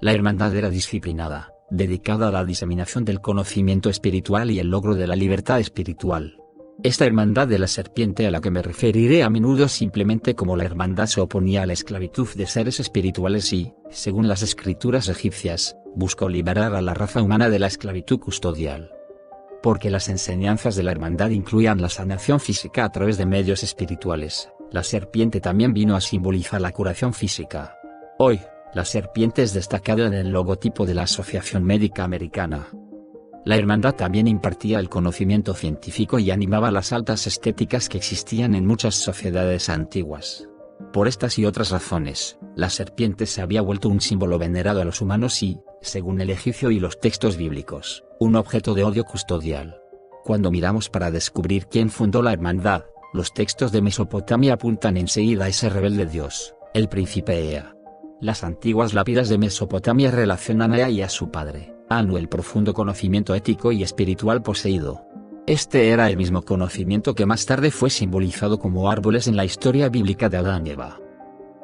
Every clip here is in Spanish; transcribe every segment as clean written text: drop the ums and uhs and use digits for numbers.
La hermandad era disciplinada, dedicada a la diseminación del conocimiento espiritual y el logro de la libertad espiritual. Esta hermandad de la serpiente, a la que me referiré a menudo simplemente como la hermandad, se oponía a la esclavitud de seres espirituales y, según las escrituras egipcias, buscó liberar a la raza humana de la esclavitud custodial. Porque las enseñanzas de la hermandad incluían la sanación física a través de medios espirituales, la serpiente también vino a simbolizar la curación física. Hoy, la serpiente es destacada en el logotipo de la Asociación Médica Americana. La hermandad también impartía el conocimiento científico y animaba las altas estéticas que existían en muchas sociedades antiguas. Por estas y otras razones, la serpiente se había vuelto un símbolo venerado a los humanos y, según el egipcio y los textos bíblicos, un objeto de odio custodial. Cuando miramos para descubrir quién fundó la hermandad, los textos de Mesopotamia apuntan enseguida a ese rebelde dios, el príncipe Ea. Las antiguas lápidas de Mesopotamia relacionan a Ea y a su padre, Anu, el profundo conocimiento ético y espiritual poseído. Este era el mismo conocimiento que más tarde fue simbolizado como árboles en la historia bíblica de Adán y Eva.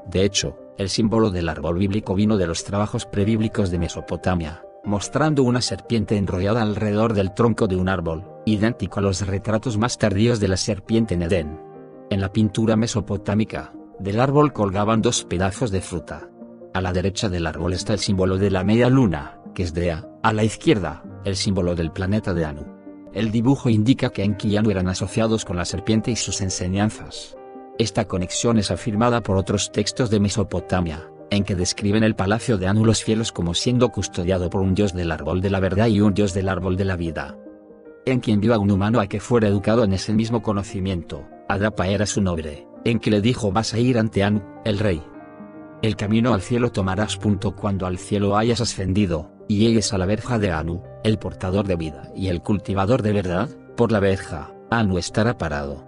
De hecho, el símbolo del árbol bíblico vino de los trabajos prebíblicos de Mesopotamia, mostrando una serpiente enrollada alrededor del tronco de un árbol, idéntico a los retratos más tardíos de la serpiente en Edén. En la pintura mesopotámica, del árbol colgaban dos pedazos de fruta. A la derecha del árbol está el símbolo de la media luna, que es de Ea, a la izquierda, el símbolo del planeta de Anu. El dibujo indica que Enki y Anu eran asociados con la serpiente y sus enseñanzas. Esta conexión es afirmada por otros textos de Mesopotamia, en que describen el palacio de Anu los cielos como siendo custodiado por un dios del árbol de la verdad y un dios del árbol de la vida. Enki envió a un humano a que fuera educado en ese mismo conocimiento. Adapa era su nombre. Enki le dijo: vas a ir ante Anu, el rey. El camino al cielo tomarás. Cuando al cielo hayas ascendido, y llegues a la verja de Anu, el portador de vida y el cultivador de verdad, por la verja, Anu estará parado.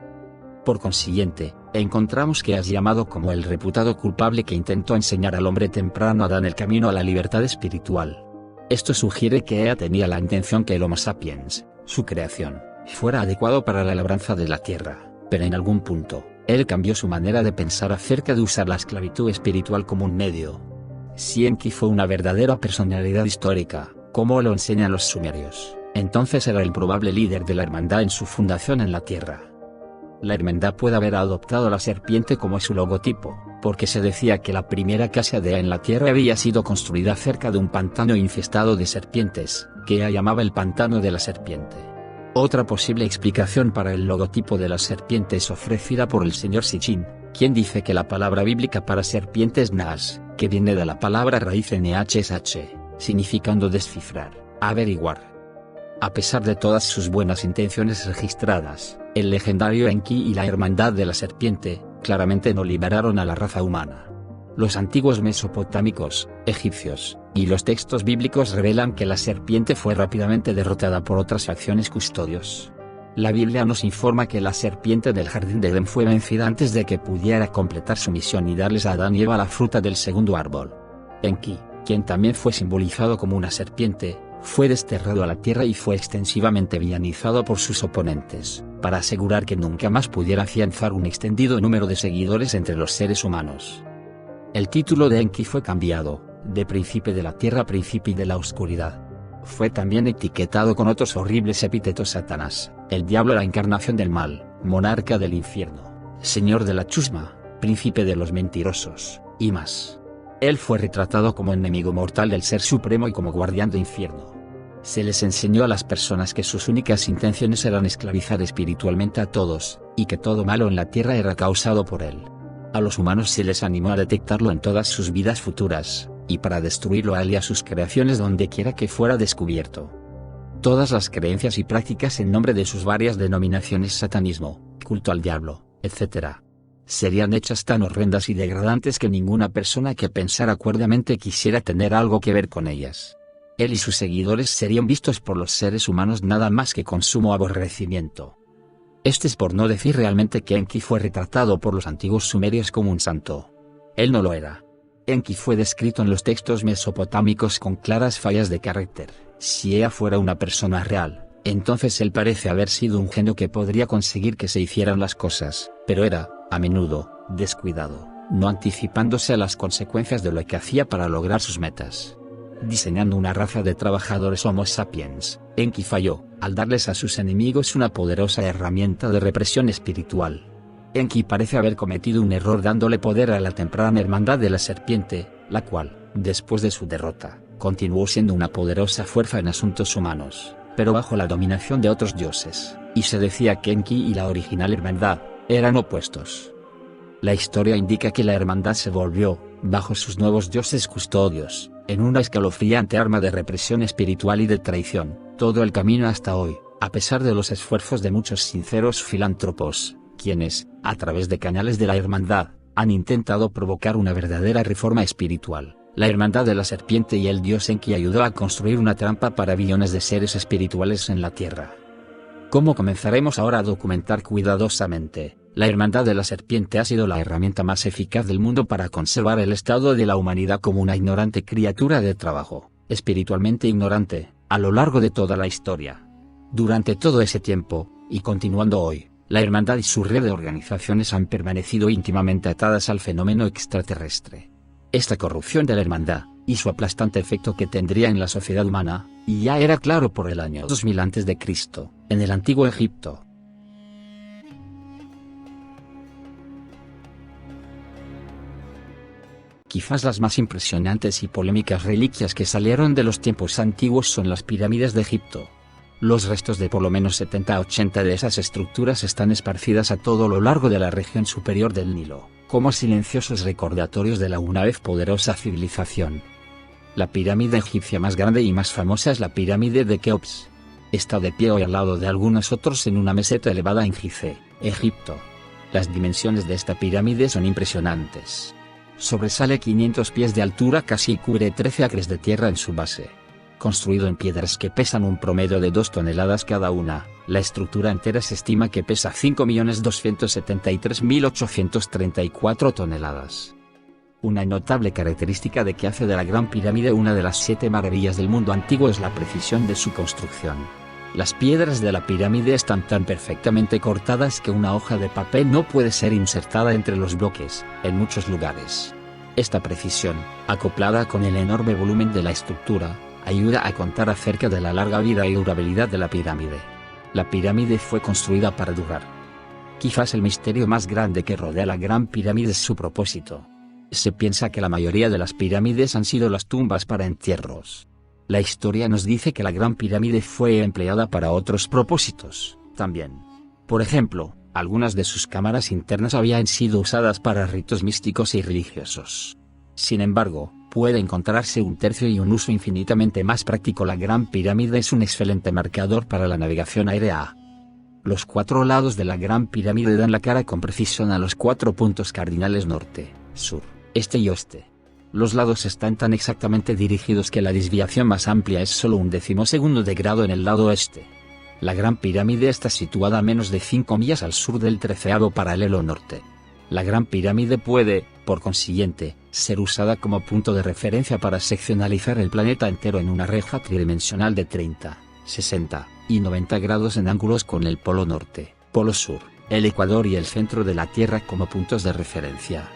Por consiguiente, encontramos que has llamado como el reputado culpable que intentó enseñar al hombre temprano Adán el camino a la libertad espiritual. Esto sugiere que Ea tenía la intención que el Homo sapiens, su creación, fuera adecuado para la labranza de la tierra, pero en algún punto, él cambió su manera de pensar acerca de usar la esclavitud espiritual como un medio. Si Enki fue una verdadera personalidad histórica, como lo enseñan los sumerios, entonces era el probable líder de la hermandad en su fundación en la tierra. La hermandad puede haber adoptado la serpiente como su logotipo, porque se decía que la primera casa de Ea en la tierra había sido construida cerca de un pantano infestado de serpientes, que Ea llamaba el pantano de la serpiente. Otra posible explicación para el logotipo de la serpiente es ofrecida por el señor Sitchin, quien dice que la palabra bíblica para serpiente es Naas, que viene de la palabra raíz NHSH, significando descifrar, averiguar. A pesar de todas sus buenas intenciones registradas, el legendario Enki y la hermandad de la serpiente, claramente no liberaron a la raza humana. Los antiguos mesopotámicos, egipcios, y los textos bíblicos revelan que la serpiente fue rápidamente derrotada por otras facciones custodios. La Biblia nos informa que la serpiente del jardín de Edén fue vencida antes de que pudiera completar su misión y darles a Adán y Eva la fruta del segundo árbol. Enki, quien también fue simbolizado como una serpiente, fue desterrado a la tierra y fue extensivamente villanizado por sus oponentes, para asegurar que nunca más pudiera afianzar un extendido número de seguidores entre los seres humanos. El título de Enki fue cambiado, de príncipe de la tierra a príncipe de la oscuridad. Fue también etiquetado con otros horribles epítetos: Satanás, el diablo, la encarnación del mal, monarca del infierno, señor de la chusma, príncipe de los mentirosos, y más. Él fue retratado como enemigo mortal del Ser Supremo y como guardián del infierno. Se les enseñó a las personas que sus únicas intenciones eran esclavizar espiritualmente a todos, y que todo malo en la tierra era causado por él. A los humanos se les animó a detectarlo en todas sus vidas futuras, y para destruirlo a él y a sus creaciones donde quiera que fuera descubierto. Todas las creencias y prácticas en nombre de sus varias denominaciones, satanismo, culto al diablo, etc., serían hechas tan horrendas y degradantes que ninguna persona que pensara cuerdamente quisiera tener algo que ver con ellas. Él y sus seguidores serían vistos por los seres humanos nada más que con sumo aborrecimiento. Este es por no decir realmente que Enki fue retratado por los antiguos sumerios como un santo. Él no lo era. Enki fue descrito en los textos mesopotámicos con claras fallas de carácter. Si Ea fuera una persona real, entonces él parece haber sido un genio que podría conseguir que se hicieran las cosas, pero era, a menudo, descuidado, no anticipándose a las consecuencias de lo que hacía para lograr sus metas. diseñando una raza de trabajadores Homo sapiens. Enki falló, al darles a sus enemigos una poderosa herramienta de represión espiritual. Enki parece haber cometido un error dándole poder a la temprana hermandad de la serpiente, la cual, después de su derrota, continuó siendo una poderosa fuerza en asuntos humanos, pero bajo la dominación de otros dioses, y se decía que Enki y la original hermandad eran opuestos. La historia indica que la hermandad se volvió, bajo sus nuevos dioses custodios, en una escalofriante arma de represión espiritual y de traición, todo el camino hasta hoy, a pesar de los esfuerzos de muchos sinceros filántropos, quienes, a través de canales de la hermandad, han intentado provocar una verdadera reforma espiritual. La hermandad de la serpiente y el dios Enki ayudó a construir una trampa para billones de seres espirituales en la tierra. ¿Cómo comenzaremos ahora a documentar cuidadosamente? La hermandad de la serpiente ha sido la herramienta más eficaz del mundo para conservar el estado de la humanidad como una ignorante criatura de trabajo, espiritualmente ignorante, a lo largo de toda la historia. Durante todo ese tiempo, y continuando hoy, la hermandad y su red de organizaciones han permanecido íntimamente atadas al fenómeno extraterrestre. Esta corrupción de la hermandad, y su aplastante efecto que tendría en la sociedad humana, ya era claro por el año 2000 a.C., en el antiguo Egipto. Quizás las más impresionantes y polémicas reliquias que salieron de los tiempos antiguos son las pirámides de Egipto. Los restos de por lo menos 70 a 80 de esas estructuras están esparcidas a todo lo largo de la región superior del Nilo, como silenciosos recordatorios de la una vez poderosa civilización. La pirámide egipcia más grande y más famosa es la pirámide de Keops. Está de pie hoy al lado de algunos otros en una meseta elevada en Gizeh, Egipto. Las dimensiones de esta pirámide son impresionantes. Sobresale 500 pies de altura casi y cubre 13 acres de tierra en su base. Construido en piedras que pesan un promedio de 2 toneladas cada una, la estructura entera se estima que pesa 5.273.834 toneladas. Una notable característica de que hace de la Gran Pirámide una de las 7 maravillas del mundo antiguo es la precisión de su construcción. Las piedras de la pirámide están tan perfectamente cortadas que una hoja de papel no puede ser insertada entre los bloques, en muchos lugares. Esta precisión, acoplada con el enorme volumen de la estructura, ayuda a contar acerca de la larga vida y durabilidad de la pirámide. La pirámide fue construida para durar. Quizás el misterio más grande que rodea la Gran Pirámide es su propósito. Se piensa que la mayoría de las pirámides han sido las tumbas para entierros. La historia nos dice que la Gran Pirámide fue empleada para otros propósitos, también. Por ejemplo, algunas de sus cámaras internas habían sido usadas para ritos místicos y religiosos. Sin embargo, puede encontrarse un tercio y un uso infinitamente más práctico. La Gran Pirámide es un excelente marcador para la navegación aérea. Los 4 lados de la Gran Pirámide dan la cara con precisión a los 4 puntos cardinales norte, sur, este y oeste. Los lados están tan exactamente dirigidos que la desviación más amplia es solo 1/12 de grado en el lado este. La Gran Pirámide está situada a menos de 5 millas al sur del 13º paralelo norte. La Gran Pirámide puede, por consiguiente, ser usada como punto de referencia para seccionalizar el planeta entero en una reja tridimensional de 30, 60 y 90 grados en ángulos con el Polo Norte, Polo Sur, el Ecuador y el centro de la Tierra como puntos de referencia.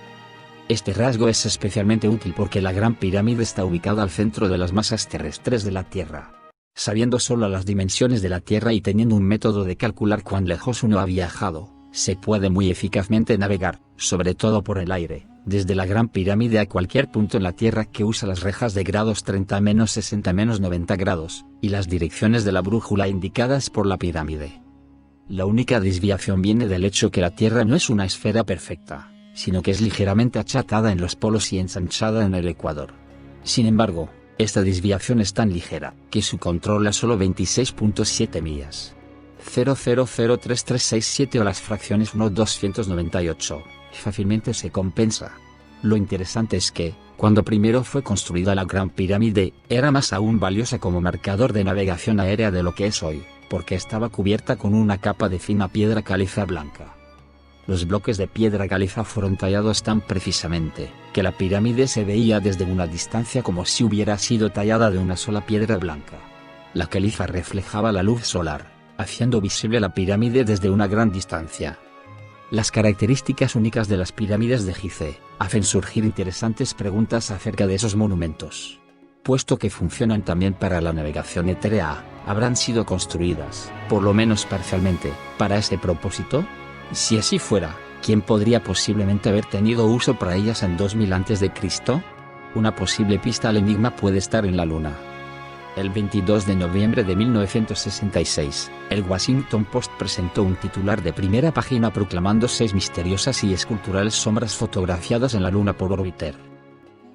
Este rasgo es especialmente útil porque la Gran Pirámide está ubicada al centro de las masas terrestres de la Tierra. Sabiendo solo las dimensiones de la Tierra y teniendo un método de calcular cuán lejos uno ha viajado, se puede muy eficazmente navegar, sobre todo por el aire, desde la Gran Pirámide a cualquier punto en la Tierra que usa las rejas de grados 30 60 90 grados, y las direcciones de la brújula indicadas por la pirámide. La única desviación viene del hecho que la Tierra no es una esfera perfecta, sino que es ligeramente achatada en los polos y ensanchada en el ecuador. Sin embargo, esta desviación es tan ligera, que su control es solo 26.7 millas. 0,003367 o las fracciones 1/298, fácilmente se compensa. Lo interesante es que, cuando primero fue construida la Gran Pirámide, era más aún valiosa como marcador de navegación aérea de lo que es hoy, porque estaba cubierta con una capa de fina piedra caliza blanca. Los bloques de piedra caliza fueron tallados tan precisamente, que la pirámide se veía desde una distancia como si hubiera sido tallada de una sola piedra blanca. La caliza reflejaba la luz solar, haciendo visible la pirámide desde una gran distancia. Las características únicas de las pirámides de Gizeh hacen surgir interesantes preguntas acerca de esos monumentos. puesto que funcionan también para la navegación etérea, habrán sido construidas, por lo menos parcialmente, para ese propósito. Si así fuera, ¿quién podría posiblemente haber tenido uso para ellas en 2000 a.C.? Una posible pista al enigma puede estar en la Luna. El 22 de noviembre de 1966, el Washington Post presentó un titular de primera página proclamando 6 misteriosas y esculturales sombras fotografiadas en la Luna por Orbiter.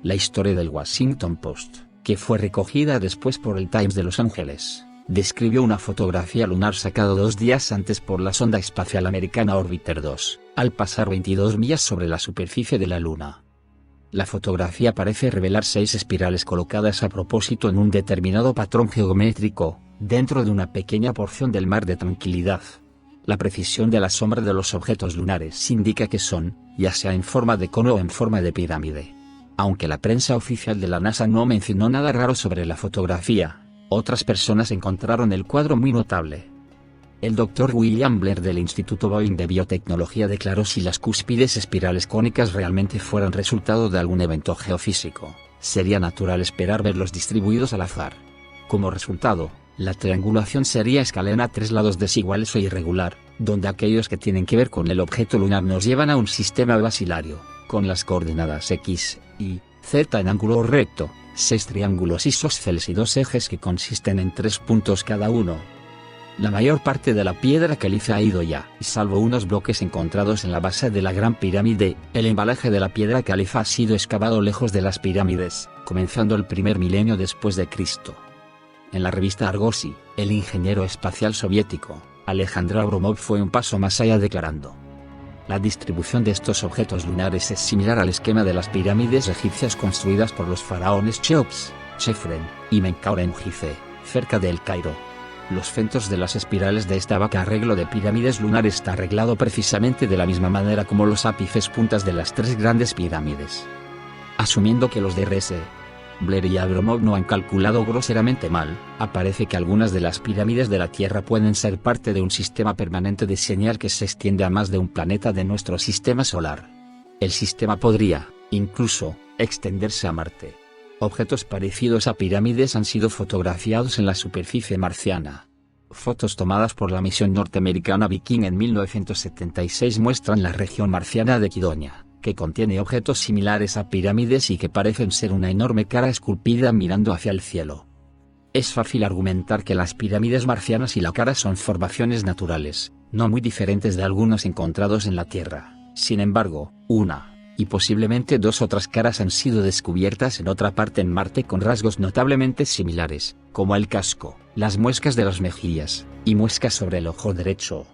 La historia del Washington Post, que fue recogida después por el Times de Los Ángeles, describió una fotografía lunar sacada 2 días antes por la sonda espacial americana Orbiter 2, al pasar 22 millas sobre la superficie de la Luna. La fotografía parece revelar 6 espirales colocadas a propósito en un determinado patrón geométrico, dentro de una pequeña porción del mar de tranquilidad. La precisión de la sombra de los objetos lunares indica que son, ya sea en forma de cono o en forma de pirámide. Aunque la prensa oficial de la NASA no mencionó nada raro sobre la fotografía, otras personas encontraron el cuadro muy notable. El Dr. William Blair del Instituto Boeing de Biotecnología declaró: si las cúspides espirales cónicas realmente fueran resultado de algún evento geofísico, sería natural esperar verlos distribuidos al azar. Como resultado, la triangulación sería escalena a 3 lados desiguales o irregular, donde aquellos que tienen que ver con el objeto lunar nos llevan a un sistema basilario, con las coordenadas X, Y, Z en ángulo recto, 6 triángulos isósceles y 2 ejes que consisten en 3 puntos cada uno. La mayor parte de la piedra caliza ha ido ya, y salvo unos bloques encontrados en la base de la Gran Pirámide, el embalaje de la piedra caliza ha sido excavado lejos de las pirámides, comenzando el primer milenio después de Cristo. En la revista Argosy, el ingeniero espacial soviético, Alejandro Abromov, fue un paso más allá declarando: la distribución de estos objetos lunares es similar al esquema de las pirámides egipcias construidas por los faraones Cheops, Chefren y Menkaure en Gizeh, cerca de El Cairo. Los centros de las espirales de esta vaca arreglo de pirámides lunares está arreglado precisamente de la misma manera como los ápices puntas de las 3 grandes pirámides. Asumiendo que los Drs. Blair y Abromov no han calculado groseramente mal, aparece que algunas de las pirámides de la Tierra pueden ser parte de un sistema permanente de señal que se extiende a más de un planeta de nuestro sistema solar. El sistema podría, incluso, extenderse a Marte. Objetos parecidos a pirámides han sido fotografiados en la superficie marciana. Fotos tomadas por la misión norteamericana Viking en 1976 muestran la región marciana de Kidonia, que contiene objetos similares a pirámides y que parecen ser una enorme cara esculpida mirando hacia el cielo. Es fácil argumentar que las pirámides marcianas y la cara son formaciones naturales, no muy diferentes de algunos encontrados en la Tierra. Sin embargo, una, y posiblemente 2 otras caras han sido descubiertas en otra parte en Marte con rasgos notablemente similares, como el casco, las muescas de las mejillas, y muescas sobre el ojo derecho.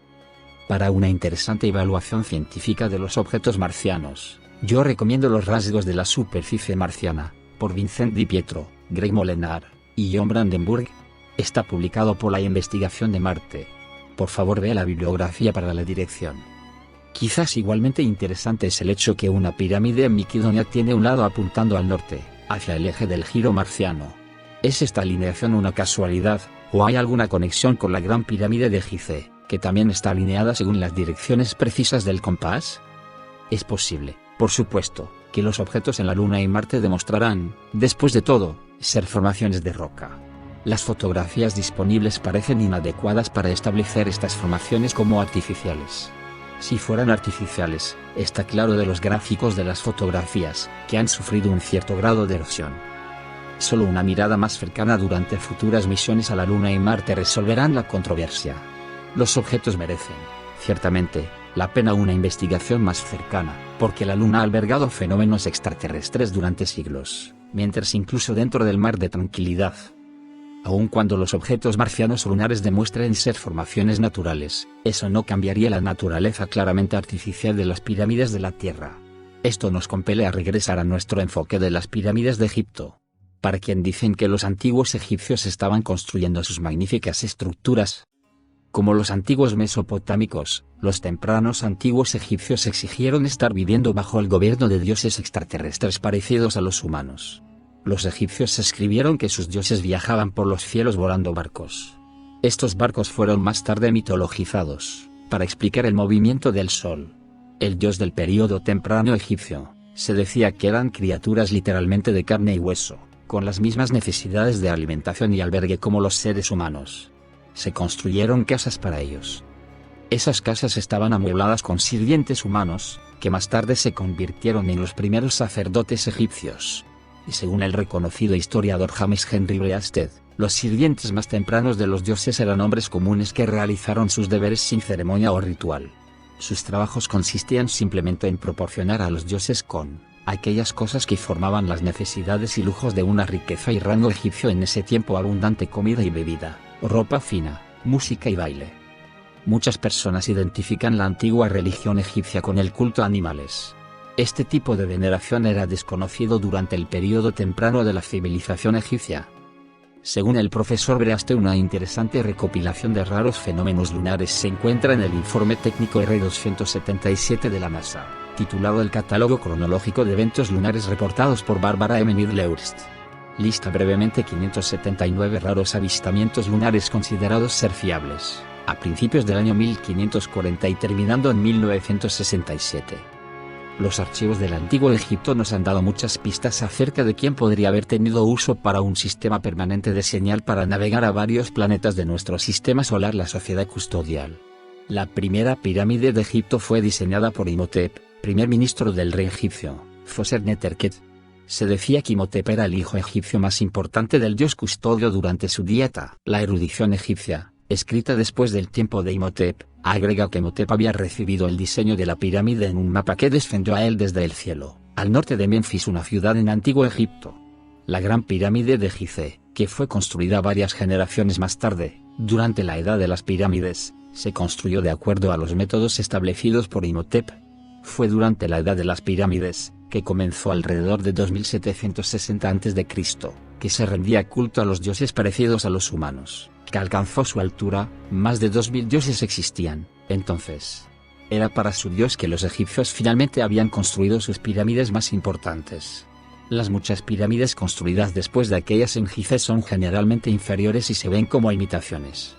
Para una interesante evaluación científica de los objetos marcianos, yo recomiendo Los rasgos de la superficie marciana, por Vincent Di Pietro, Greg Molenaar y John Brandenburg. Está publicado por la Investigación de Marte. Por favor, vea la bibliografía para la dirección. Quizás igualmente interesante es el hecho que una pirámide en Miquidonia tiene un lado apuntando al norte, hacia el eje del giro marciano. ¿Es esta alineación una casualidad, o hay alguna conexión con la Gran Pirámide de Gizeh, que también está alineada según las direcciones precisas del compás? Es posible, por supuesto, que los objetos en la Luna y Marte demostrarán, después de todo, ser formaciones de roca. Las fotografías disponibles parecen inadecuadas para establecer estas formaciones como artificiales. Si fueran artificiales, está claro de los gráficos de las fotografías, que han sufrido un cierto grado de erosión. Solo una mirada más cercana durante futuras misiones a la Luna y Marte resolverán la controversia. Los objetos merecen, ciertamente, la pena una investigación más cercana, porque la Luna ha albergado fenómenos extraterrestres durante siglos, mientras incluso dentro del mar de tranquilidad. Aun cuando los objetos marcianos o lunares demuestren ser formaciones naturales, eso no cambiaría la naturaleza claramente artificial de las pirámides de la Tierra. Esto nos compele a regresar a nuestro enfoque de las pirámides de Egipto. Para quien dicen que los antiguos egipcios estaban construyendo sus magníficas estructuras. Como los antiguos mesopotámicos, los tempranos antiguos egipcios exigieron estar viviendo bajo el gobierno de dioses extraterrestres parecidos a los humanos. Los egipcios escribieron que sus dioses viajaban por los cielos volando barcos. Estos barcos fueron más tarde mitologizados, para explicar el movimiento del sol. El dios del período temprano egipcio, se decía que eran criaturas literalmente de carne y hueso, con las mismas necesidades de alimentación y albergue como los seres humanos. Se construyeron casas para ellos. Esas casas estaban amuebladas con sirvientes humanos, que más tarde se convirtieron en los primeros sacerdotes egipcios. Y según el reconocido historiador James Henry Breasted, los sirvientes más tempranos de los dioses eran hombres comunes que realizaron sus deberes sin ceremonia o ritual. Sus trabajos consistían simplemente en proporcionar a los dioses con aquellas cosas que formaban las necesidades y lujos de una riqueza y rango egipcio en ese tiempo: abundante comida y bebida, ropa fina, música y baile. Muchas personas identifican la antigua religión egipcia con el culto a animales. Este tipo de veneración era desconocido durante el período temprano de la civilización egipcia. Según el profesor Breasted, una interesante recopilación de raros fenómenos lunares se encuentra en el informe técnico R-277 de la NASA, titulado El Catálogo Cronológico de Eventos Lunares Reportados por Barbara M. Middlehurst. Lista brevemente 579 raros avistamientos lunares considerados ser fiables, a principios del año 1540 y terminando en 1967. Los archivos del Antiguo Egipto nos han dado muchas pistas acerca de quién podría haber tenido uso para un sistema permanente de señal para navegar a varios planetas de nuestro sistema solar: la sociedad custodial. La primera pirámide de Egipto fue diseñada por Imhotep, primer ministro del rey egipcio, Foser-Neterket. Se decía que Imhotep era el hijo egipcio más importante del dios custodio durante su dieta. La erudición egipcia, escrita después del tiempo de Imhotep, agrega que Imhotep había recibido el diseño de la pirámide en un mapa que descendió a él desde el cielo, al norte de Menfis, una ciudad en Antiguo Egipto. La Gran Pirámide de Gizeh, que fue construida varias generaciones más tarde, durante la Edad de las Pirámides, se construyó de acuerdo a los métodos establecidos por Imhotep. Fue durante la Edad de las Pirámides, que comenzó alrededor de 2760 a.C., que se rendía culto a los dioses parecidos a los humanos, que alcanzó su altura. Más de 2000 dioses existían, entonces. Era para su dios que los egipcios finalmente habían construido sus pirámides más importantes. Las muchas pirámides construidas después de aquellas en Gizeh son generalmente inferiores y se ven como imitaciones.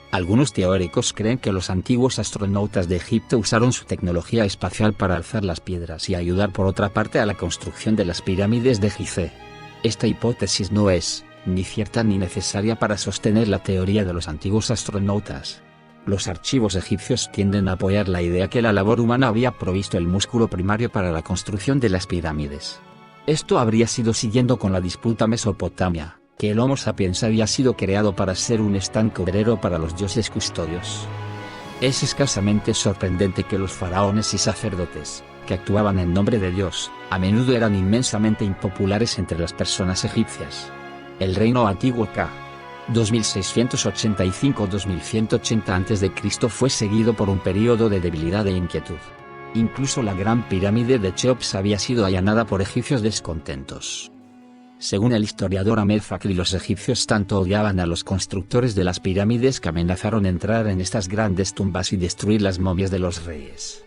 Algunos teóricos creen que los antiguos astronautas de Egipto usaron su tecnología espacial para alzar las piedras y ayudar por otra parte a la construcción de las pirámides de Gizeh. Esta hipótesis no es ni cierta ni necesaria para sostener la teoría de los antiguos astronautas. Los archivos egipcios tienden a apoyar la idea que la labor humana había provisto el músculo primario para la construcción de las pirámides. Esto habría sido siguiendo con la disputa mesopotamia, que el Homo sapiens había sido creado para ser un estanque obrero para los dioses custodios. Es escasamente sorprendente que los faraones y sacerdotes, que actuaban en nombre de Dios, a menudo eran inmensamente impopulares entre las personas egipcias. El reino antiguo k. 2685-2180 a.C. fue seguido por un período de debilidad e inquietud. Incluso la Gran Pirámide de Cheops había sido allanada por egipcios descontentos. Según el historiador Ahmed Fakri, los egipcios tanto odiaban a los constructores de las pirámides que amenazaron entrar en estas grandes tumbas y destruir las momias de los reyes.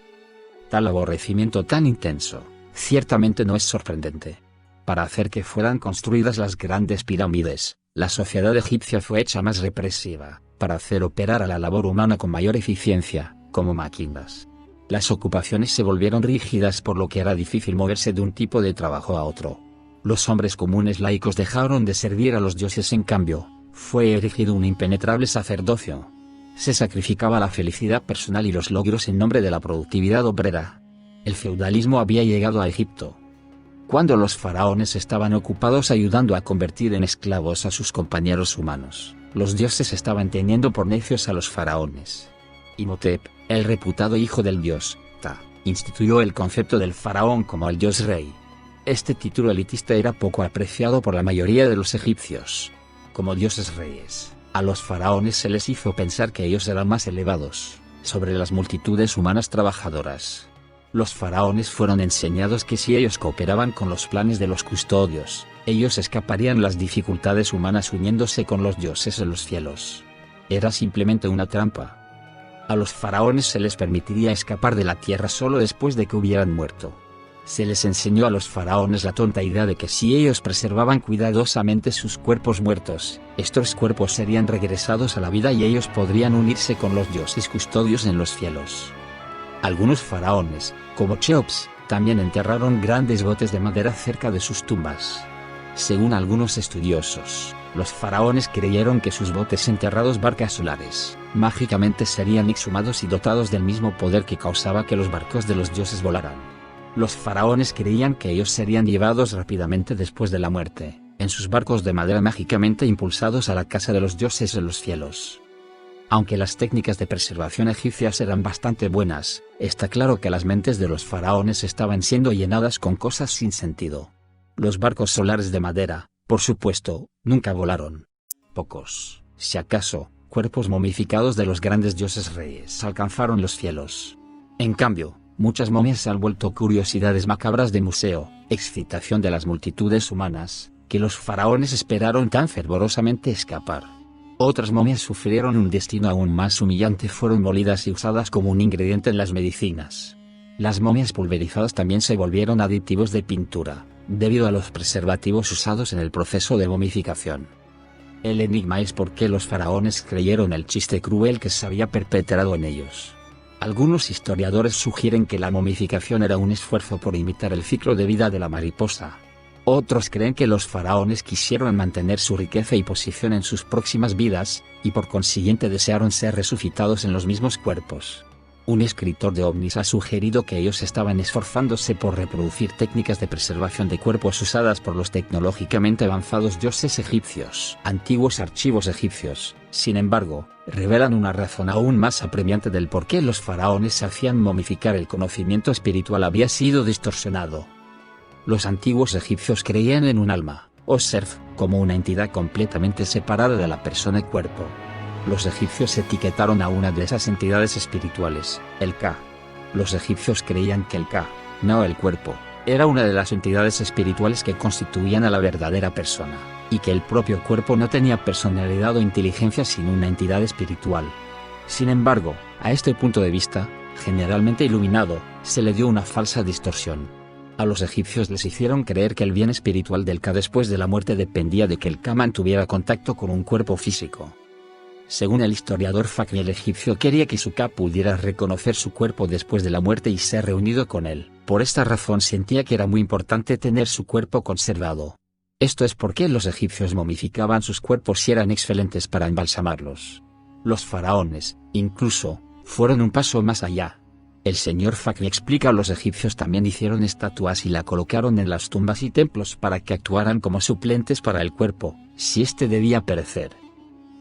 Tal aborrecimiento tan intenso, ciertamente no es sorprendente. Para hacer que fueran construidas las grandes pirámides, la sociedad egipcia fue hecha más represiva, para hacer operar a la labor humana con mayor eficiencia, como máquinas. Las ocupaciones se volvieron rígidas, por lo que era difícil moverse de un tipo de trabajo a otro. Los hombres comunes laicos dejaron de servir a los dioses, en cambio, fue erigido un impenetrable sacerdocio. Se sacrificaba la felicidad personal y los logros en nombre de la productividad obrera. El feudalismo había llegado a Egipto. Cuando los faraones estaban ocupados ayudando a convertir en esclavos a sus compañeros humanos, los dioses estaban teniendo por necios a los faraones. Imhotep, el reputado hijo del dios Ptah, instituyó el concepto del faraón como el dios rey. Este título elitista era poco apreciado por la mayoría de los egipcios. Como dioses reyes, a los faraones se les hizo pensar que ellos eran más elevados sobre las multitudes humanas trabajadoras. Los faraones fueron enseñados que si ellos cooperaban con los planes de los custodios, ellos escaparían las dificultades humanas uniéndose con los dioses en los cielos. Era simplemente una trampa. A los faraones se les permitiría escapar de la tierra solo después de que hubieran muerto. Se les enseñó a los faraones la tonta idea de que si ellos preservaban cuidadosamente sus cuerpos muertos, estos cuerpos serían regresados a la vida y ellos podrían unirse con los dioses custodios en los cielos. Algunos faraones, como Cheops, también enterraron grandes botes de madera cerca de sus tumbas. Según algunos estudiosos, los faraones creyeron que sus botes enterrados barcas solares, mágicamente serían exhumados y dotados del mismo poder que causaba que los barcos de los dioses volaran. Los faraones creían que ellos serían llevados rápidamente después de la muerte, en sus barcos de madera mágicamente impulsados a la casa de los dioses en los cielos. Aunque las técnicas de preservación egipcias eran bastante buenas, está claro que las mentes de los faraones estaban siendo llenadas con cosas sin sentido. Los barcos solares de madera, por supuesto, nunca volaron. Pocos, si acaso, cuerpos momificados de los grandes dioses reyes alcanzaron los cielos. En cambio, muchas momias se han vuelto curiosidades macabras de museo, excitación de las multitudes humanas, que los faraones esperaron tan fervorosamente escapar. Otras momias sufrieron un destino aún más humillante, fueron molidas y usadas como un ingrediente en las medicinas. Las momias pulverizadas también se volvieron aditivos de pintura, debido a los preservativos usados en el proceso de momificación. El enigma es por qué los faraones creyeron el chiste cruel que se había perpetrado en ellos. Algunos historiadores sugieren que la momificación era un esfuerzo por imitar el ciclo de vida de la mariposa. Otros creen que los faraones quisieron mantener su riqueza y posición en sus próximas vidas, y por consiguiente desearon ser resucitados en los mismos cuerpos. Un escritor de ovnis ha sugerido que ellos estaban esforzándose por reproducir técnicas de preservación de cuerpos usadas por los tecnológicamente avanzados dioses egipcios. Antiguos archivos egipcios, sin embargo, revelan una razón aún más apremiante del por qué los faraones hacían momificar. El conocimiento espiritual había sido distorsionado. Los antiguos egipcios creían en un alma, o serf, como una entidad completamente separada de la persona y cuerpo. Los egipcios etiquetaron a una de esas entidades espirituales, el Ka. Los egipcios creían que el Ka, no el cuerpo, era una de las entidades espirituales que constituían a la verdadera persona, y que el propio cuerpo no tenía personalidad o inteligencia sin una entidad espiritual. Sin embargo, a este punto de vista, generalmente iluminado, se le dio una falsa distorsión. A los egipcios les hicieron creer que el bien espiritual del Ka después de la muerte dependía de que el Ka mantuviera contacto con un cuerpo físico. Según el historiador Fakri, el egipcio quería que su Ka pudiera reconocer su cuerpo después de la muerte y ser reunido con él. Por esta razón sentía que era muy importante tener su cuerpo conservado. Esto es porque los egipcios momificaban sus cuerpos y eran excelentes para embalsamarlos. Los faraones, incluso, fueron un paso más allá. El señor Fakri explica: los egipcios también hicieron estatuas y la colocaron en las tumbas y templos para que actuaran como suplentes para el cuerpo, si éste debía perecer.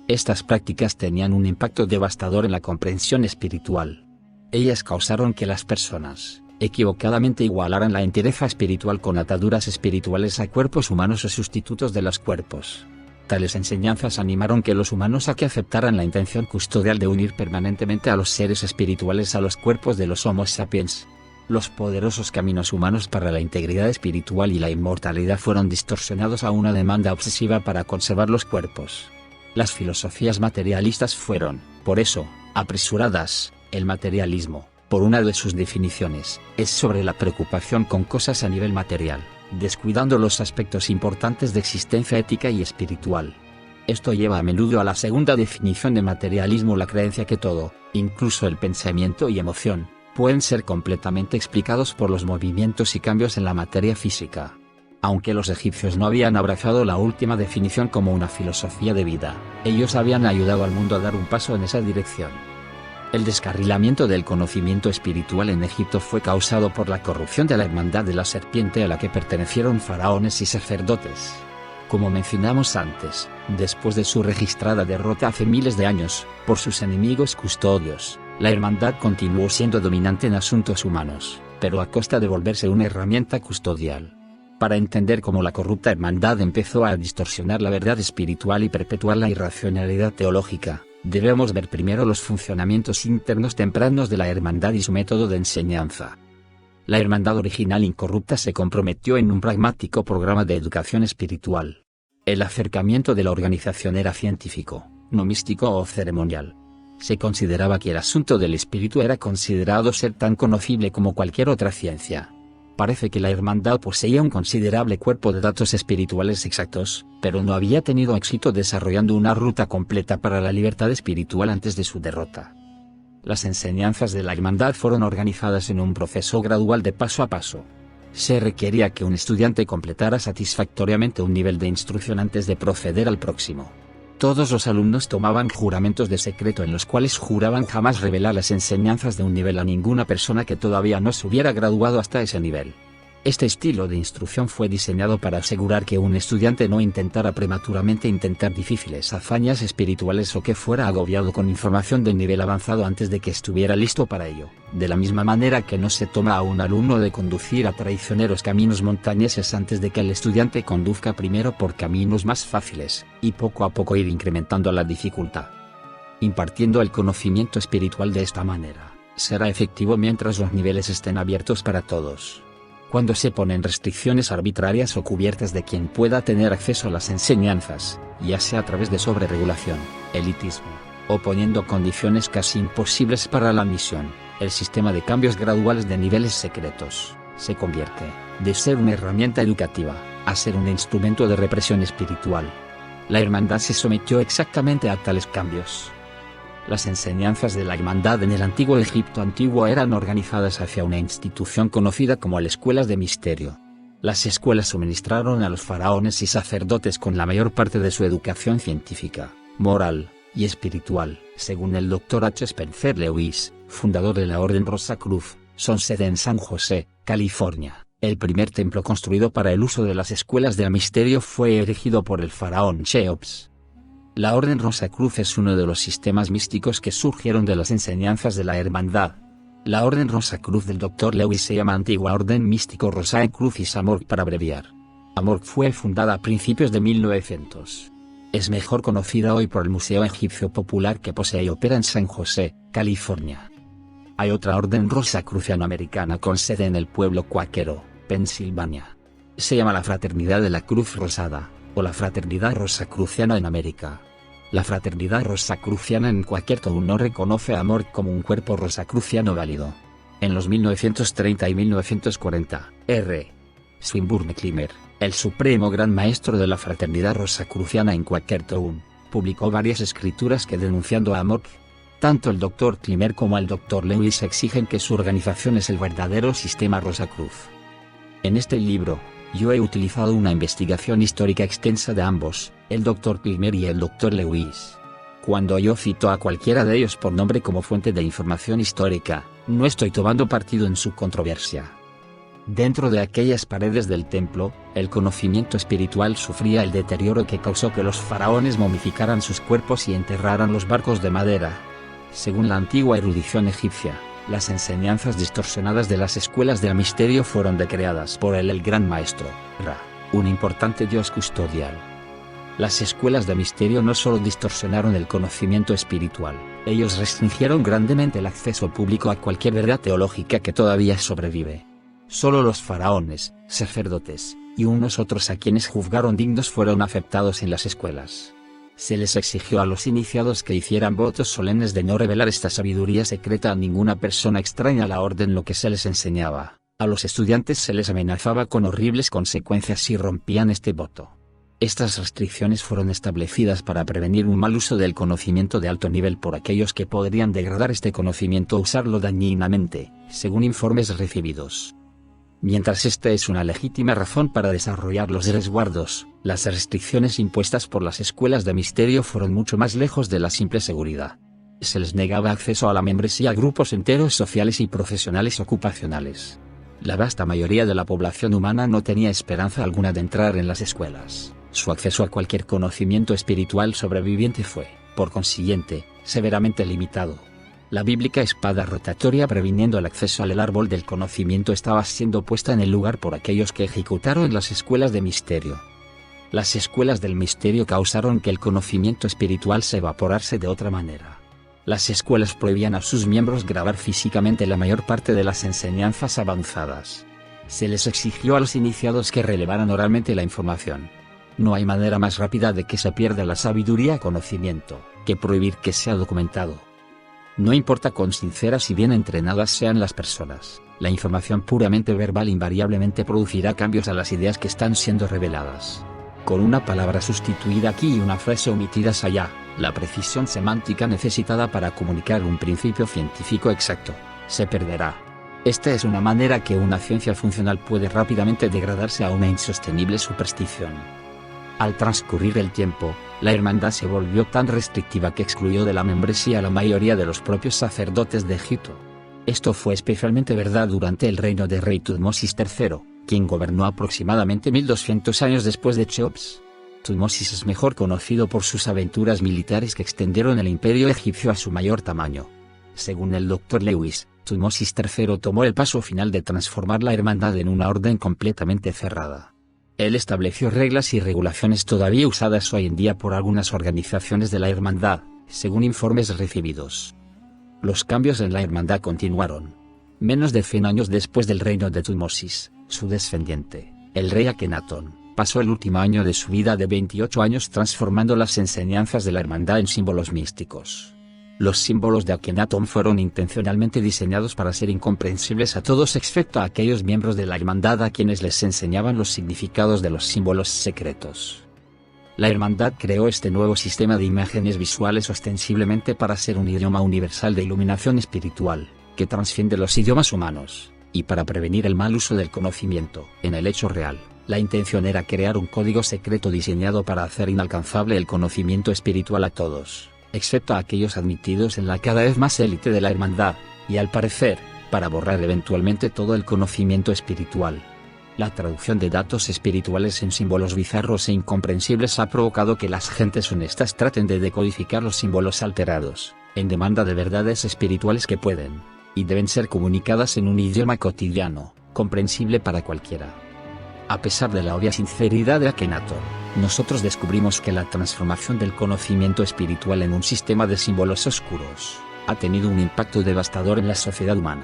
Estas prácticas tenían un impacto devastador en la comprensión espiritual. Ellas causaron que las personas, equivocadamente, igualaran la entereza espiritual con ataduras espirituales a cuerpos humanos o sustitutos de los cuerpos. Tales enseñanzas animaron que los humanos a que aceptaran la intención custodial de unir permanentemente a los seres espirituales a los cuerpos de los Homo sapiens. Los poderosos caminos humanos para la integridad espiritual y la inmortalidad fueron distorsionados a una demanda obsesiva para conservar los cuerpos. Las filosofías materialistas fueron, por eso, apresuradas. El materialismo, por una de sus definiciones, es sobre la preocupación con cosas a nivel material, descuidando los aspectos importantes de existencia ética y espiritual. Esto lleva a menudo a la segunda definición de materialismo: la creencia que todo, incluso el pensamiento y emoción, pueden ser completamente explicados por los movimientos y cambios en la materia física. Aunque los egipcios no habían abrazado la última definición como una filosofía de vida, ellos habían ayudado al mundo a dar un paso en esa dirección. El descarrilamiento del conocimiento espiritual en Egipto fue causado por la corrupción de la Hermandad de la Serpiente, a la que pertenecieron faraones y sacerdotes. Como mencionamos antes, después de su registrada derrota hace miles de años, por sus enemigos custodios, la Hermandad continuó siendo dominante en asuntos humanos, pero a costa de volverse una herramienta custodial. Para entender cómo la corrupta hermandad empezó a distorsionar la verdad espiritual y perpetuar la irracionalidad teológica, debemos ver primero los funcionamientos internos tempranos de la hermandad y su método de enseñanza. La hermandad original incorrupta se comprometió en un pragmático programa de educación espiritual. El acercamiento de la organización era científico, no místico o ceremonial. Se consideraba que el asunto del espíritu era considerado ser tan conocible como cualquier otra ciencia. Parece que la hermandad poseía un considerable cuerpo de datos espirituales exactos, pero no había tenido éxito desarrollando una ruta completa para la libertad espiritual antes de su derrota. Las enseñanzas de la hermandad fueron organizadas en un proceso gradual de paso a paso. Se requería que un estudiante completara satisfactoriamente un nivel de instrucción antes de proceder al próximo. Todos los alumnos tomaban juramentos de secreto en los cuales juraban jamás revelar las enseñanzas de un nivel a ninguna persona que todavía no se hubiera graduado hasta ese nivel. Este estilo de instrucción fue diseñado para asegurar que un estudiante no intentara prematuramente intentar difíciles hazañas espirituales o que fuera agobiado con información de nivel avanzado antes de que estuviera listo para ello, de la misma manera que no se toma a un alumno de conducir a traicioneros caminos montañeses antes de que el estudiante conduzca primero por caminos más fáciles, y poco a poco ir incrementando la dificultad. Impartiendo el conocimiento espiritual de esta manera, será efectivo mientras los niveles estén abiertos para todos. Cuando se ponen restricciones arbitrarias o cubiertas de quien pueda tener acceso a las enseñanzas, ya sea a través de sobreregulación, elitismo, o poniendo condiciones casi imposibles para la admisión, el sistema de cambios graduales de niveles secretos, se convierte, de ser una herramienta educativa, a ser un instrumento de represión espiritual. La hermandad se sometió exactamente a tales cambios. Las enseñanzas de la hermandad en el antiguo Egipto antiguo eran organizadas hacia una institución conocida como las escuelas de misterio. Las escuelas suministraron a los faraones y sacerdotes con la mayor parte de su educación científica, moral y espiritual, según el Dr. H. Spencer Lewis, fundador de la Orden Rosacruz, son sede en San José, California. El primer templo construido para el uso de las escuelas del misterio fue erigido por el faraón Cheops. La Orden Rosacruz es uno de los sistemas místicos que surgieron de las enseñanzas de la hermandad. La Orden Rosacruz del Dr. Lewis se llama Antigua Orden Místico Rosacrucis Amorc para abreviar. Amorc fue fundada a principios de 1900. Es mejor conocida hoy por el Museo Egipcio Popular que posee y opera en San José, California. Hay otra orden rosacruciano-americana con sede en el pueblo cuáquero, Pensilvania. Se llama la Fraternidad de la Cruz Rosada, o la Fraternidad Rosacruciana en América. La Fraternidad Rosacruciana en Quakertown no reconoce a Amorc como un cuerpo rosacruciano válido. En los 1930 y 1940, R. Swinburne Clymer, el supremo gran maestro de la Fraternidad Rosacruciana en Quakertown, publicó varias escrituras que denunciando a Amorc. Tanto el Dr. Clymer como el Dr. Lewis exigen que su organización es el verdadero sistema Rosacruz. En este libro, yo he utilizado una investigación histórica extensa de ambos, el Dr. Clymer y el Dr. Lewis. Cuando yo cito a cualquiera de ellos por nombre como fuente de información histórica, no estoy tomando partido en su controversia. Dentro de aquellas paredes del templo, el conocimiento espiritual sufría el deterioro que causó que los faraones momificaran sus cuerpos y enterraran los barcos de madera. Según la antigua erudición egipcia, las enseñanzas distorsionadas de las escuelas del misterio fueron decreadas por el Gran Maestro, Ra, un importante dios custodial. Las escuelas de misterio no solo distorsionaron el conocimiento espiritual, ellos restringieron grandemente el acceso público a cualquier verdad teológica que todavía sobrevive. Solo los faraones, sacerdotes, y unos otros a quienes juzgaron dignos fueron aceptados en las escuelas. Se les exigió a los iniciados que hicieran votos solemnes de no revelar esta sabiduría secreta a ninguna persona extraña a la orden lo que se les enseñaba. A los estudiantes se les amenazaba con horribles consecuencias si rompían este voto. Estas restricciones fueron establecidas para prevenir un mal uso del conocimiento de alto nivel por aquellos que podrían degradar este conocimiento o usarlo dañinamente, según informes recibidos. Mientras esta es una legítima razón para desarrollar los resguardos, las restricciones impuestas por las escuelas de misterio fueron mucho más lejos de la simple seguridad. Se les negaba acceso a la membresía a grupos enteros sociales y profesionales ocupacionales. La vasta mayoría de la población humana no tenía esperanza alguna de entrar en las escuelas. Su acceso a cualquier conocimiento espiritual sobreviviente fue, por consiguiente, severamente limitado. La bíblica espada rotatoria previniendo el acceso al árbol del conocimiento estaba siendo puesta en el lugar por aquellos que ejecutaron las escuelas de misterio. Las escuelas del misterio causaron que el conocimiento espiritual se evaporase de otra manera. Las escuelas prohibían a sus miembros grabar físicamente la mayor parte de las enseñanzas avanzadas. Se les exigió a los iniciados que relevaran oralmente la información. No hay manera más rápida de que se pierda la sabiduría conocimiento, que prohibir que sea documentado. No importa cuán sinceras y bien entrenadas sean las personas, la información puramente verbal invariablemente producirá cambios a las ideas que están siendo reveladas. Con una palabra sustituida aquí y una frase omitidas allá, la precisión semántica necesitada para comunicar un principio científico exacto, se perderá. Esta es una manera que una ciencia funcional puede rápidamente degradarse a una insostenible superstición. Al transcurrir el tiempo, la hermandad se volvió tan restrictiva que excluyó de la membresía a la mayoría de los propios sacerdotes de Egipto. Esto fue especialmente verdad durante el reino del rey Tutmosis III, quien gobernó aproximadamente 1200 años después de Cheops. Tutmosis es mejor conocido por sus aventuras militares que extendieron el imperio egipcio a su mayor tamaño. Según el Dr. Lewis, Tutmosis III tomó el paso final de transformar la hermandad en una orden completamente cerrada. Él estableció reglas y regulaciones todavía usadas hoy en día por algunas organizaciones de la hermandad, según informes recibidos. Los cambios en la hermandad continuaron. Menos de 100 años después del reino de Tutmosis, su descendiente, el rey Akenatón, pasó el último año de su vida de 28 años transformando las enseñanzas de la hermandad en símbolos místicos. Los símbolos de Akenatón fueron intencionalmente diseñados para ser incomprensibles a todos excepto a aquellos miembros de la hermandad a quienes les enseñaban los significados de los símbolos secretos. La hermandad creó este nuevo sistema de imágenes visuales ostensiblemente para ser un idioma universal de iluminación espiritual, que trasciende los idiomas humanos, y para prevenir el mal uso del conocimiento. En el hecho real, la intención era crear un código secreto diseñado para hacer inalcanzable el conocimiento espiritual a todos, excepto a aquellos admitidos en la cada vez más élite de la hermandad, y al parecer, para borrar eventualmente todo el conocimiento espiritual. La traducción de datos espirituales en símbolos bizarros e incomprensibles ha provocado que las gentes honestas traten de decodificar los símbolos alterados, en demanda de verdades espirituales que pueden, y deben ser comunicadas en un idioma cotidiano, comprensible para cualquiera. A pesar de la obvia sinceridad de Akenatón, nosotros descubrimos que la transformación del conocimiento espiritual en un sistema de símbolos oscuros, ha tenido un impacto devastador en la sociedad humana.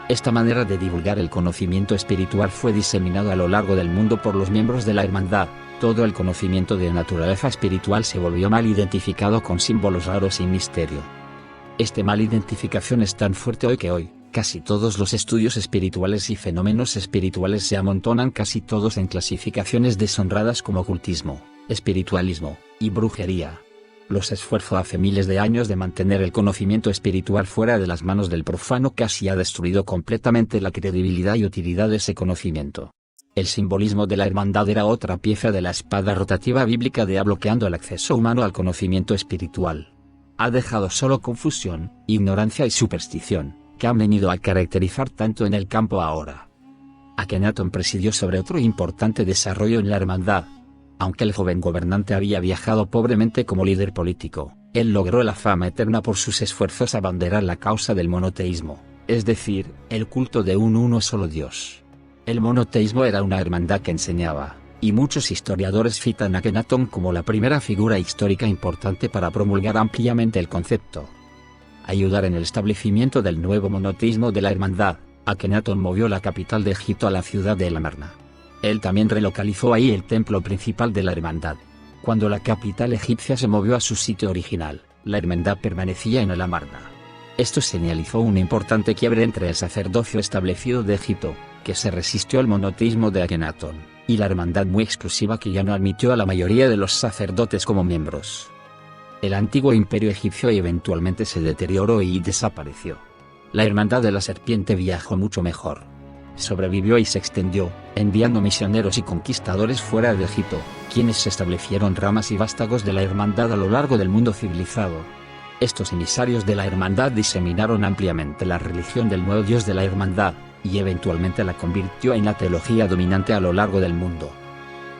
Esta manera de divulgar el conocimiento espiritual fue diseminado a lo largo del mundo por los miembros de la hermandad. Todo el conocimiento de naturaleza espiritual se volvió mal identificado con símbolos raros y misterio. Esta mal identificación es tan fuerte hoy que hoy, casi todos los estudios espirituales y fenómenos espirituales se amontonan casi todos en clasificaciones deshonradas como ocultismo, espiritualismo y brujería. Los esfuerzos hace miles de años de mantener el conocimiento espiritual fuera de las manos del profano casi ha destruido completamente la credibilidad y utilidad de ese conocimiento. El simbolismo de la hermandad era otra pieza de la espada rotativa bíblica de bloqueando el acceso humano al conocimiento espiritual. Ha dejado solo confusión, ignorancia y superstición, que han venido a caracterizar tanto en el campo ahora. Akenatón presidió sobre otro importante desarrollo en la hermandad. Aunque el joven gobernante había viajado pobremente como líder político, él logró la fama eterna por sus esfuerzos a abanderar la causa del monoteísmo, es decir, el culto de un uno solo Dios. El monoteísmo era una hermandad que enseñaba, y muchos historiadores citan a Akenatón como la primera figura histórica importante para promulgar ampliamente el concepto. Ayudar en el establecimiento del nuevo monoteísmo de la hermandad, Akenatón movió la capital de Egipto a la ciudad de El Amarna. Él también relocalizó ahí el templo principal de la hermandad. Cuando la capital egipcia se movió a su sitio original, la hermandad permanecía en El Amarna. Esto señalizó un importante quiebre entre el sacerdocio establecido de Egipto, que se resistió al monoteísmo de Akenatón, y la hermandad muy exclusiva que ya no admitió a la mayoría de los sacerdotes como miembros. El antiguo imperio egipcio eventualmente se deterioró y desapareció. La hermandad de la serpiente viajó mucho mejor. Sobrevivió y se extendió, enviando misioneros y conquistadores fuera de Egipto, quienes establecieron ramas y vástagos de la hermandad a lo largo del mundo civilizado. Estos emisarios de la hermandad diseminaron ampliamente la religión del nuevo Dios de la hermandad, y eventualmente la convirtió en la teología dominante a lo largo del mundo.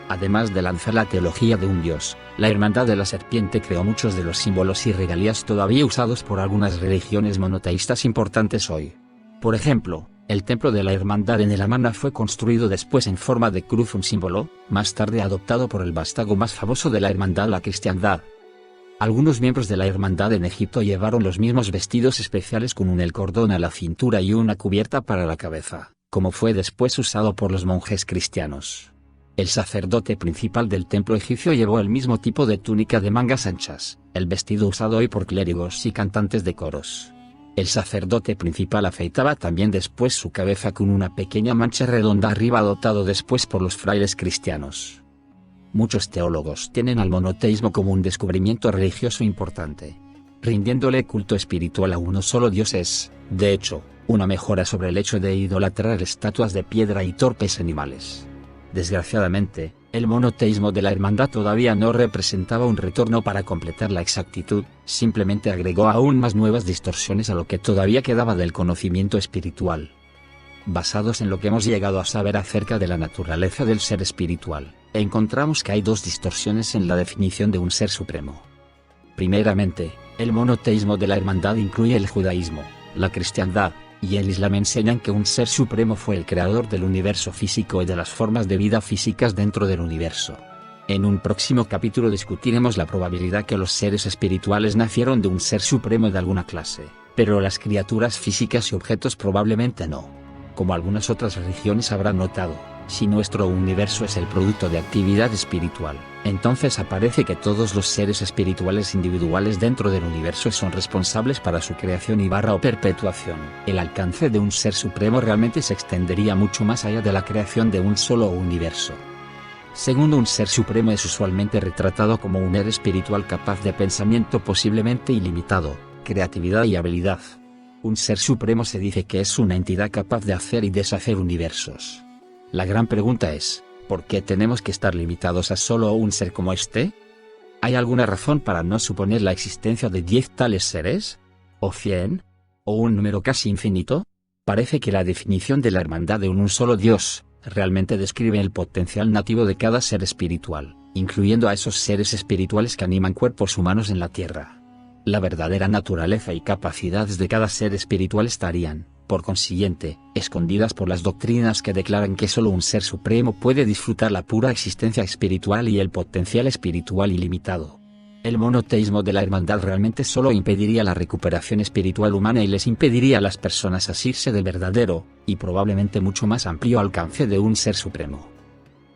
Además de lanzar la teología de un Dios, la hermandad de la serpiente creó muchos de los símbolos y regalías todavía usados por algunas religiones monoteístas importantes hoy. Por ejemplo, el templo de la hermandad en El Amarna fue construido después en forma de cruz, un símbolo, más tarde adoptado por el vástago más famoso de la hermandad, la cristiandad. Algunos miembros de la hermandad en Egipto llevaron los mismos vestidos especiales con el cordón a la cintura y una cubierta para la cabeza, como fue después usado por los monjes cristianos. El sacerdote principal del templo egipcio llevó el mismo tipo de túnica de mangas anchas, el vestido usado hoy por clérigos y cantantes de coros. El sacerdote principal afeitaba también después su cabeza con una pequeña mancha redonda arriba, adoptado después por los frailes cristianos. Muchos teólogos tienen al monoteísmo como un descubrimiento religioso importante. rindiéndole culto espiritual a uno solo Dios es, de hecho, una mejora sobre el hecho de idolatrar estatuas de piedra y torpes animales. Desgraciadamente, el monoteísmo de la hermandad todavía no representaba un retorno para completar la exactitud, simplemente agregó aún más nuevas distorsiones a lo que todavía quedaba del conocimiento espiritual. Basados en lo que hemos llegado a saber acerca de la naturaleza del ser espiritual, encontramos que hay dos distorsiones en la definición de un ser supremo. Primeramente, el monoteísmo de la hermandad incluye el judaísmo, la cristiandad, y el Islam enseñan que un ser supremo fue el creador del universo físico y de las formas de vida físicas dentro del universo. En un próximo capítulo discutiremos la probabilidad que los seres espirituales nacieron de un ser supremo de alguna clase, pero las criaturas físicas y objetos probablemente no. Como algunas otras religiones habrán notado, si nuestro universo es el producto de actividad espiritual, entonces aparece que todos los seres espirituales individuales dentro del universo son responsables para su creación o perpetuación. El alcance de un ser supremo realmente se extendería mucho más allá de la creación de un solo universo. Segundo, un ser supremo es usualmente retratado como un ser espiritual capaz de pensamiento posiblemente ilimitado, creatividad y habilidad. Un ser supremo se dice que es una entidad capaz de hacer y deshacer universos. La gran pregunta es, ¿por qué tenemos que estar limitados a solo un ser como este? ¿Hay alguna razón para no suponer la existencia de 10 tales seres? ¿O 100? ¿O un número casi infinito? Parece que la definición de la hermandad de un solo Dios, realmente describe el potencial nativo de cada ser espiritual, incluyendo a esos seres espirituales que animan cuerpos humanos en la Tierra. La verdadera naturaleza y capacidades de cada ser espiritual estarían, por consiguiente, escondidas por las doctrinas que declaran que solo un ser supremo puede disfrutar la pura existencia espiritual y el potencial espiritual ilimitado. El monoteísmo de la hermandad realmente solo impediría la recuperación espiritual humana y les impediría a las personas asirse del verdadero, y probablemente mucho más amplio alcance de un ser supremo.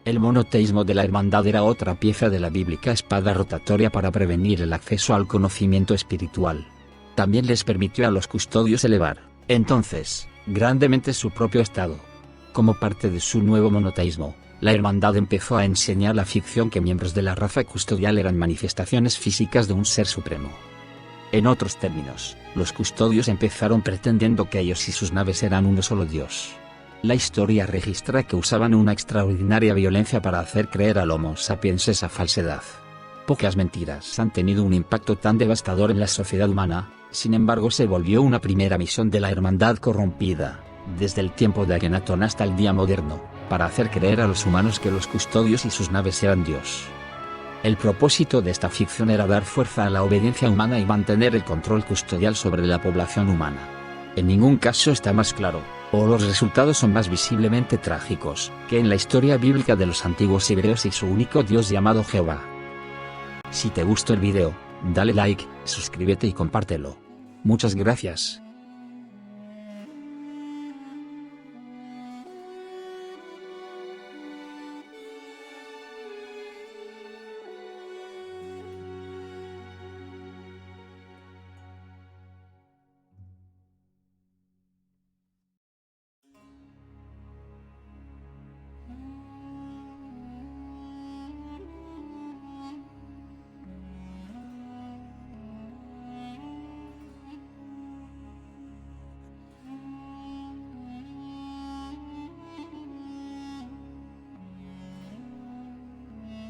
El monoteísmo de la hermandad era otra pieza de la bíblica espada rotatoria para prevenir el acceso al conocimiento espiritual. También les permitió a los custodios elevar, entonces, grandemente su propio estado. Como parte de su nuevo monoteísmo, la hermandad empezó a enseñar la ficción que miembros de la raza custodial eran manifestaciones físicas de un ser supremo. En otros términos, los custodios empezaron pretendiendo que ellos y sus naves eran uno solo Dios. La historia registra que usaban una extraordinaria violencia para hacer creer al Homo sapiens esa falsedad. Pocas mentiras han tenido un impacto tan devastador en la sociedad humana, sin embargo se volvió una primera misión de la hermandad corrompida, desde el tiempo de Akenatón hasta el día moderno, para hacer creer a los humanos que los custodios y sus naves eran Dios. El propósito de esta ficción era dar fuerza a la obediencia humana y mantener el control custodial sobre la población humana. En ningún caso está más claro, o los resultados son más visiblemente trágicos, que en la historia bíblica de los antiguos hebreos y su único Dios llamado Jehová. Si te gustó el video, dale like, suscríbete y compártelo. Muchas gracias.